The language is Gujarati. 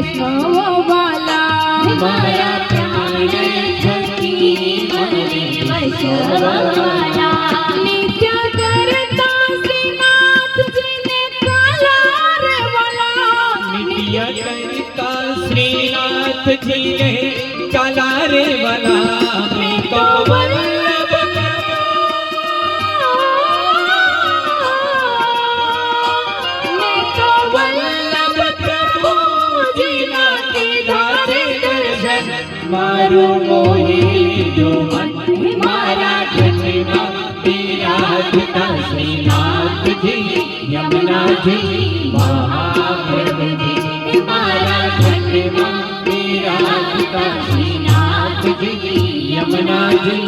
વૈષ્ણવ વાલા મારા પ્રાણ થકી મને વૈષ્ણવ વાલા નિત્ય કરતા શ્રીનાથજીને કાલા રે વાલા નિત્ય કરતા શ્રીનાથજીને કાલા રે વાલા મેં તો વલ્લભ મેં તો વલ્લભ પ્રભુજીના કીધા છે દર્શન મારું મોહી લીધું મન મારા જન્મમાં બિરાજતા શ્રીનાથજી યમુનાજી મહાપ્રભુજી મારા જન્મમાં બિરાજતા શ્રીનાથજી યમુનાજી